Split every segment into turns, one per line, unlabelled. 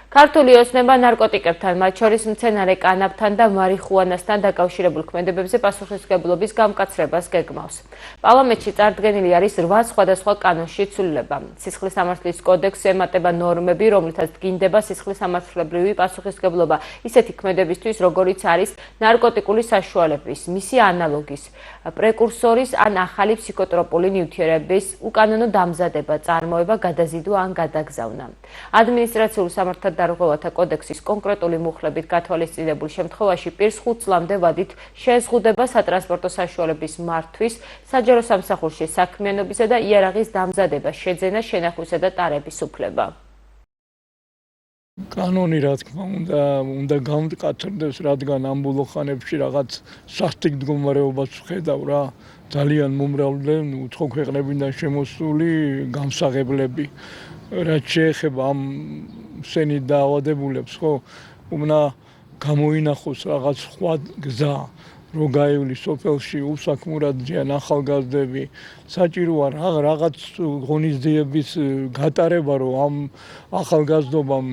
ქართული ოცნება ნარკოტიკებთან, მათ შორის მცენარე კანაფთან და მარიხუანასთან დაკავშირებულ ქმედებებზე პასუხისმგებლობის გამკაცრებას გეგმავს. პარლამენტში წარდგენილი არის 8 სხვადასხვა კანონში ცვლილება. სისხლის სამართლის კოდექსი ემატება ნორმები, რომლითაც დგინდება სისხლის სამართლებრივი პასუხისმგებლობა ისეთი ქმედებისთვის, როგორიც არის ნარკოტიკული საშუალების, მისი ანალოგის, პრეკურსორის ან ახალი ფსიქოტროპული ნივთიერების უკანონო დამზადება, წარმოება, გადაზიდვა ან გადაგზავნა. ადმინისტრაციულ სამართალ დარღვევათა კოდექსის კონკრეტული მუხლებით გათვალისწინებულ შემთხვევაში პირს 5 წლამდე ვადით შეეზღუდება სატრანსპორტო საშუალების მართვის, საჯარო სამსახურში საქმიანობისა და იარაღის დამზადება, შეძენა, შენახვისა და ტარების უფლება.
კანონი რა თქმა უნდა გამკაცრდეს, რადგან ამ ბოლო ხანებში რაღაც სასტიკ მდგომარეობას ვხედავ რა. ძალიან მომრავლდნენ უცხო ქვეყნებიდან შემოსული გამსაღებლები. რაც შეეხება ამ სენით დაავადებულებს, ხო, უნდა გამოინახოს რაღაც სხვა გზა, რომ გაივლის სოფელში უსაქმურად ძიან ახალგაზრდები. საჭიროა რაღაც ღონისძიების გატარება, რომ ამ ახალგაზრდობამ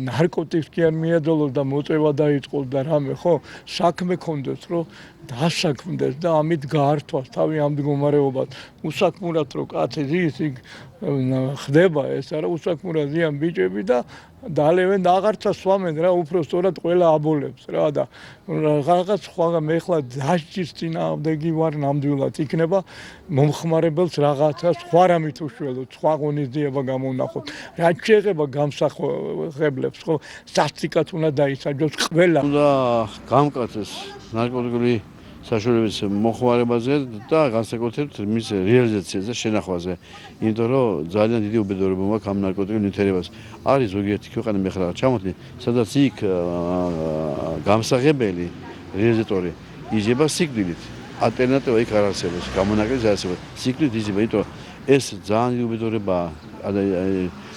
ნარკოტიკს კი არ მიაძოლოს და მოწევა დაიწყოს და რამე, ხო, საქმე ქონდეს, რომ დასაქმდეს და ამით გაართვას თავი ამ მდგომარეობას. უსაქმურად რო კაცი ზის, იქ ხდება ეს არა, უსაქმურად ზიან ბიჭები და დალევენ და აღარცა სვამენ რა, უფრო სწორად ყველა აბოლებს რა და რაღაც სხვა მე ხლა დასჯის წინააღმდეგი ვარ ნამდვილად იქნება მომხმარებელს რაღაცა სხვა რამით უშველოთ, სხვა ღონისძიება გამოვნახოთ. რაც შეეხება გამსახურებლებს, ხო, სასტიკად უნდა დაისაჯოს ყველა.
უნდა გამკაცრდეს ნარკოტიკული საშუალების მოხმარებაზე და განსაკუთრებით მის რეალიზაციაზე, შენახვაზე. იმიტომ რომ ძალიან დიდი უბედურება მაქვს ამ ნარკოტიკულ ნივთიერებას. არის ზოგიერთი ქვეყანა მე ხარ ჩამოთვლი, სადაც იქ გამსაღებელი რეალიზატორი იჯება სიკვდილით. ალტერნატივა იქ არ არსებობს, გამონაკლისი არ არსებობს. სიკვდილით იჯება, იმიტომ ეს ძალიან დიდი უბედურებაა.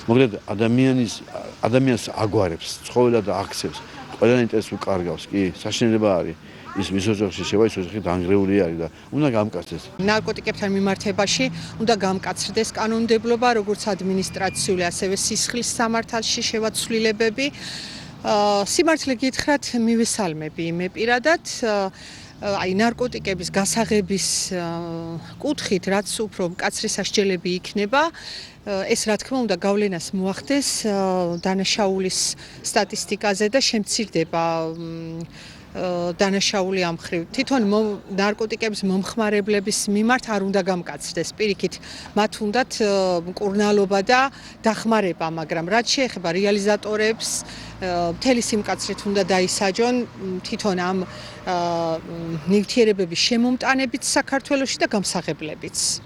მოკლედ ადამიანს აგვარებს, ცხოველად აქცევს, ყველანი ინტერესს უკარგავს, კი, საშინელება არის. ის მის ოჯახში შევა, ის ოჯახი დანგრეული არის და უნდა გამკაცრდეს.
ნარკოტიკებთან მიმართებაში უნდა გამკაცრდეს კანონმდებლობა, როგორც ადმინისტრაციული, ასევე სისხლის სამართალში შევაცვლილებები. სიმართლე გითხრათ, მივესალმები მე პირადად აი ნარკოტიკების გასაღების კუთხით, რაც უფრო მკაცრი სასჯელები იქნება, ეს რა თქმა უნდა გავლენას მოახდენს დანაშაულის სტატისტიკაზე და შემცირდება დანაშაული ამ მხრივ. თვითონ ნარკოტიკების მომხმარებლების მიმართ არ უნდა გამკაცრდეს, პირიქით მათ უნდათ მკურნალობა და დახმარება, მაგრამ რაც შეეხება რეალიზატორებს, მთელი სიმკაცრით უნდა დაისაჯონ თვითონ ამ ნივთიერებების შემომტანებიც საქართველოში და გამსაღებლებიც.